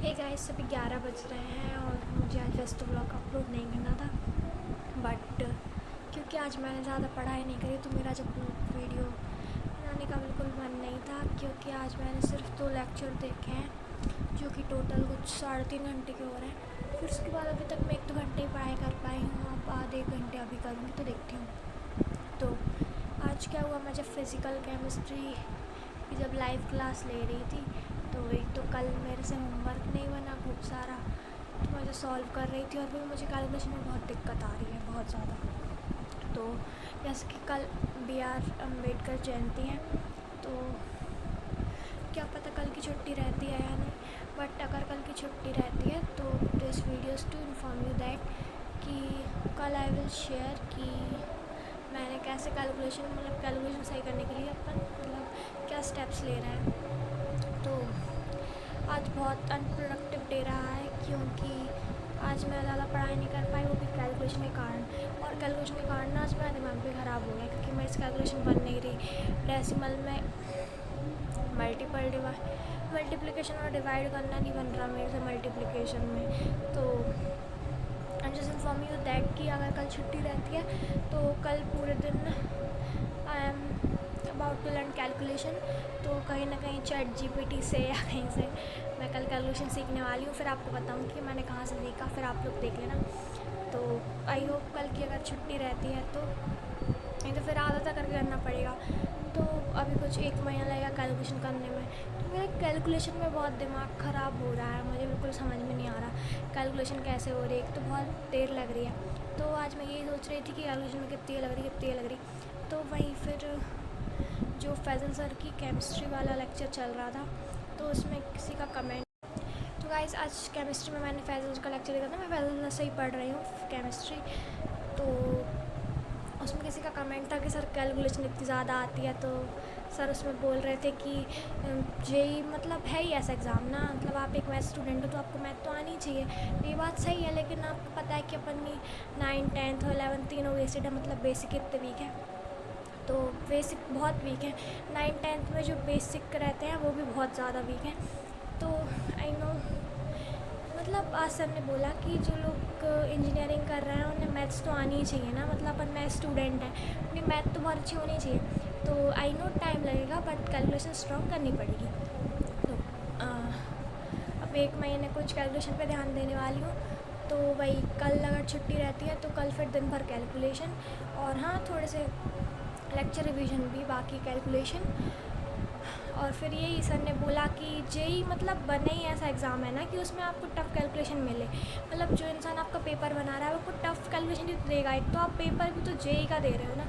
Hey guys, अभी 11 बज रहे हैं और मुझे आज वैसे तो व्लॉग अपलोड नहीं करना था, बट क्योंकि आज मैंने ज़्यादा पढ़ाई नहीं करी तो मेरा जब वीडियो बनाने का बिल्कुल मन नहीं था। क्योंकि आज मैंने सिर्फ 2 लेक्चर देखे हैं जो कि टोटल कुछ 3.5 घंटे के हो रहे हैं। फिर उसके बाद अभी तक मैं 1-2 घंटे ही पढ़ाई कर पाई हूँ। अब आधे 1 घंटे अभी करूँगी तो देखती हूँ। तो आज क्या हुआ, मैं जब फिज़िकल केमिस्ट्री की जब लाइव क्लास ले रही थी तो एक तो कल मेरे से होमवर्क नहीं बना खूब सारा, तो मैं जो सॉल्व कर रही थी और फिर मुझे कैलकुलेशन में बहुत दिक्कत आ रही है, बहुत ज़्यादा। तो जैसे कि कल BR अम्बेडकर जयंती है, तो क्या पता कल की छुट्टी रहती है या नहीं, बट अगर कल की छुट्टी रहती है तो this videos to inform you that कि कल आई विल शेयर कि मैंने कैसे कैलकुलेशन सही करने के लिए अपन क्या स्टेप्स ले रहे हैं। तो आज बहुत अनप्रोडक्टिव डे रहा है क्योंकि आज मैं ज़्यादा पढ़ाई नहीं कर पाई, वो भी कैलकुलेशन के कारण। और कैलकुलेशन के कारण आज मेरा दिमाग भी ख़राब हो गया क्योंकि मैं इस कैलकुलेशन बन नहीं रही। डेसिमल में मल्टीप्लिकेशन और डिवाइड करना नहीं बन रहा मेरे से मल्टीप्लिकेशन में। तो I am just inform you that कि अगर कल छुट्टी रहती है तो कल पूरे दिन I am about to learn calculation. तो कहीं ना कहीं ChatGPT से या कहीं से मैं कल कैलकुलेशन सीखने वाली हूँ। फिर आपको बताऊँ कि मैंने कहाँ से सीखा, फिर आप लोग देख लेना। तो आई होप कल की अगर छुट्टी रहती है तो नहीं तो फिर आधा तक करके करना पड़ेगा। तो अभी कुछ 1 महीना लगेगा कैलकुलेशन करने में। तो मेरे कैलकुलेशन में बहुत दिमाग ख़राब हो रहा है, मुझे बिल्कुल समझ में नहीं आ रहा कैलकुलेशन कैसे हो रही है। एक तो बहुत देर लग रही है, तो आज मैं यही सोच रही थी कि कैलकुलेशन में कितनी लग रही। तो वहीं फिर जो फैज़ल सर की केमिस्ट्री वाला लेक्चर चल रहा था तो उसमें किसी का कमेंट। तो गाइस, आज केमिस्ट्री में मैंने फैज़ल का लेक्चर देखा था। मैं फैज़ल से ही पढ़ रही हूँ केमिस्ट्री। तो उसमें किसी का कमेंट था कि सर कैलकुलेशन इतनी ज़्यादा आती है। तो सर उसमें बोल रहे थे कि जेई मतलब है ही ऐसा एग्ज़ाम ना, मतलब आप एक मैथ स्टूडेंट हो तो आपको मैथ तो आनी चाहिए। ये बात सही है, लेकिन आपको पता है कि अपन 9th 10th और 11th तीनों बेसिक है, मतलब बेसिक इतने वीक है। तो बेसिक बहुत वीक है। 9th 10th में जो बेसिक रहते हैं वो भी बहुत ज़्यादा वीक हैं। तो आई नो, मतलब आज सर ने बोला कि जो लोग इंजीनियरिंग कर रहे हैं उन्हें मैथ्स तो आनी ही चाहिए ना, मतलब अपन मैथ स्टूडेंट हैं, उन्हें मैथ तो बहुत अच्छी होनी चाहिए। तो आई नो टाइम लगेगा बट कैलकुलेशन स्ट्रॉन्ग करनी पड़ेगी। तो अब 1 महीने कुछ कैलकुलेशन पे ध्यान देने वाली हूँ। तो वही कल अगर छुट्टी रहती है तो कल फिर दिन भर कैलकुलेशन, और हाँ थोड़े से लेक्चर रिवीजन भी, बाकी कैलकुलेशन। और फिर यही सर ने बोला कि जेई मतलब बने ही ऐसा एग्ज़ाम है ना कि उसमें आपको टफ़ कैलकुलेशन मिले। मतलब जो इंसान आपका पेपर बना रहा है वो आपको टफ़ कैलकुलेशन ही देगा। एक तो आप पेपर भी तो जेई का दे रहे हो ना,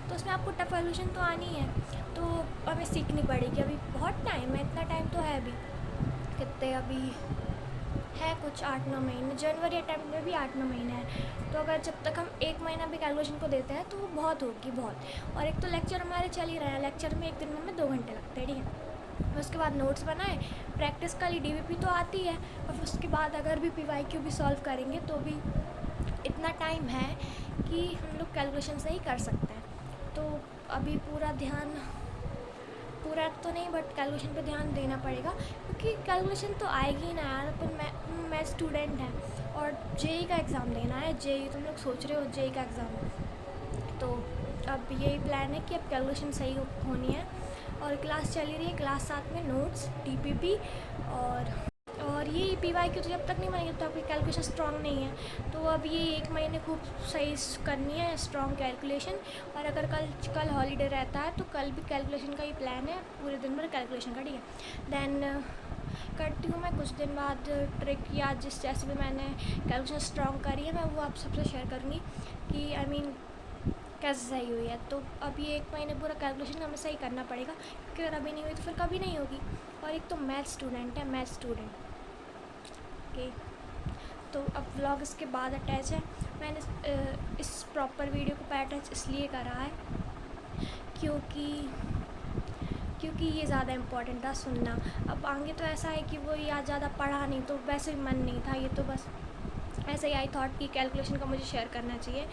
तो उसमें आपको टफ़ कैलकुलेशन तो आनी है। तो हमें सीखनी पड़ेगी। अभी बहुत टाइम है, इतना टाइम तो है अभी। कितने अभी है कुछ 8-9 महीने, जनवरी अटैम्प्ट में भी 8-9 महीने हैं। तो अगर जब तक हम 1 महीना भी कैलकुलेशन को देते हैं तो वो बहुत होगी, बहुत। और एक तो लेक्चर हमारे चल ही रहे हैं, लेक्चर में एक दिन में हमें 2 घंटे लगते हैं, ठीक है। फिर उसके बाद नोट्स बनाए, प्रैक्टिस का लिए DVP तो आती है, और फिर उसके बाद अगर भी PYQ भी सॉल्व करेंगे तो भी इतना टाइम है कि हम लोग कैलकुलेशन से ही कर सकते हैं। तो अभी पूरा तो नहीं बट कैलकुलेशन पे ध्यान देना पड़ेगा, क्योंकि कैलकुलेशन तो आएगी ही ना यार। अपन मैं स्टूडेंट हैं और जेई का एग्ज़ाम देना है। जेई तुम लोग सोच रहे हो जेई का एग्ज़ाम, तो अब यही प्लान है कि अब कैलकुलेशन सही होनी है। और क्लास चली रही है, क्लास साथ में नोट्स, TPP और ये PYQ तो जब तक नहीं बनेगी तो आपकी कैलकुलेशन स्ट्रॉन्ग नहीं है। तो अब ये 1 महीने खूब सही करनी है स्ट्रॉन्ग कैलकुलेशन। और अगर कल हॉलीडे रहता है तो कल भी कैलकुलेशन का ही प्लान है, पूरे दिन भर कैलकुलेशन का, ठीक है। देन करती हूँ मैं कुछ दिन बाद ट्रिक, या जैसे भी मैंने कैलकुलेशन स्ट्रॉन्ग करी है मैं वो आप सबसे शेयर करूँगी कि आई मीन कैसे सही हुई है। तो अब ये 1 महीने पूरा कैलकुलेशन हमें सही करना पड़ेगा, क्योंकि अगर अभी नहीं हुई तो फिर कभी नहीं होगी। और एक तो मैथ स्टूडेंट ओके। तो अब व्लॉग इसके बाद अटैच है। मैंने इस प्रॉपर वीडियो को अटैच इसलिए करा है क्योंकि ये ज़्यादा इम्पॉर्टेंट था सुनना। अब आगे तो ऐसा है कि वो याद ज़्यादा पढ़ा नहीं तो वैसे भी मन नहीं था, ये तो बस ऐसे ही आई थॉट कि कैलकुलेशन का मुझे शेयर करना चाहिए।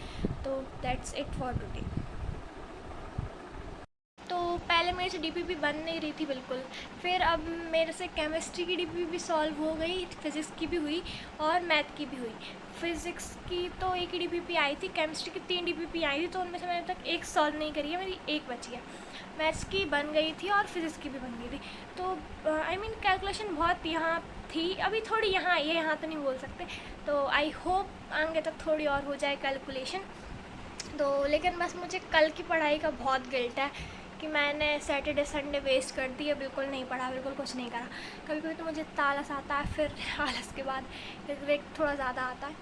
तो दैट्स इट फॉर टुडे। तो पहले पहले मेरे से डीपीपी बन नहीं रही थी बिल्कुल, फिर अब मेरे से केमिस्ट्री की डीपीपी सॉल्व हो गई, फिज़िक्स की भी हुई और मैथ की भी हुई। फ़िज़िक्स की तो एक ही डीपीपी आई थी, केमिस्ट्री की 3 डीपीपी आई थी, तो उनमें से मैंने अब तक एक सॉल्व नहीं करी है, मेरी एक बची है। मैथ्स की बन गई थी और फिज़िक्स की भी बन गई थी। तो आई मीन कैलकुलेशन बहुत यहाँ थी, अभी थोड़ी यहाँ आई है, यहाँ तो नहीं बोल सकते। तो आई होप आगे तक थोड़ी और हो जाए कैलकुलेशन। तो लेकिन बस मुझे कल की पढ़ाई का बहुत गिल्ट है कि मैंने सैटरडे संडे वेस्ट कर दिए, बिल्कुल नहीं पढ़ा, बिल्कुल कुछ नहीं करा। कभी कभी तो मुझे आलस आता है, फिर आलस के बाद रिग्रेट थोड़ा ज़्यादा आता है।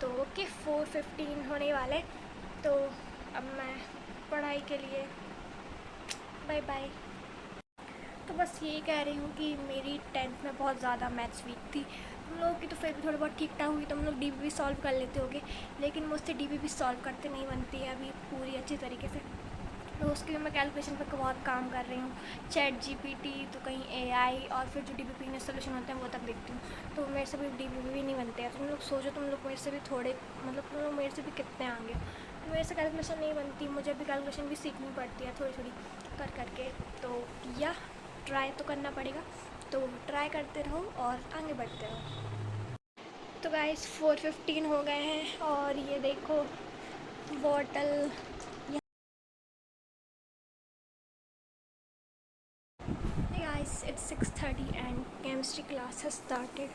तो ओके, 4:15 होने वाले, तो अब मैं पढ़ाई के लिए बाय बाय। तो बस यही कह रही हूँ कि मेरी 10th में बहुत ज़्यादा मैथ्स वीक थी। तुम लोगों की तो फिर भी थोड़ी बहुत ठीक ठाक हुई, तुम लोग डीपीपी सॉल्व कर लेते होगे, लेकिन मुझसे डीपीपी सॉल्व करते नहीं बनती है अभी पूरी अच्छी तरीके से। तो उसके लिए मैं कैलकुलेशन पर बहुत काम कर रही हूँ, चैट जीपीटी तो कहीं एआई, और फिर जो डीपीपी में सोल्यूशन होते हैं वो तक देखती हूँ। तो मेरे से भी डीपीपी भी नहीं बनते हैं। तुम लोग सोचो, तुम लोग मेरे से भी थोड़े, मतलब तुम लोग मेरे से भी कितने आगे हो। तो मेरे से कैलकुलेशन नहीं बनती, मुझे भी कैलकुलेशन भी सीखनी पड़ती है थोड़ी थोड़ी कर करके। तो या ट्राई तो करना पड़ेगा, तो ट्राई करते रहो और आगे बढ़ते रहो। तो गाइस 4:15 हो गए हैं और ये देखो bottle. Hey guys, it's 6:30 and chemistry class has started.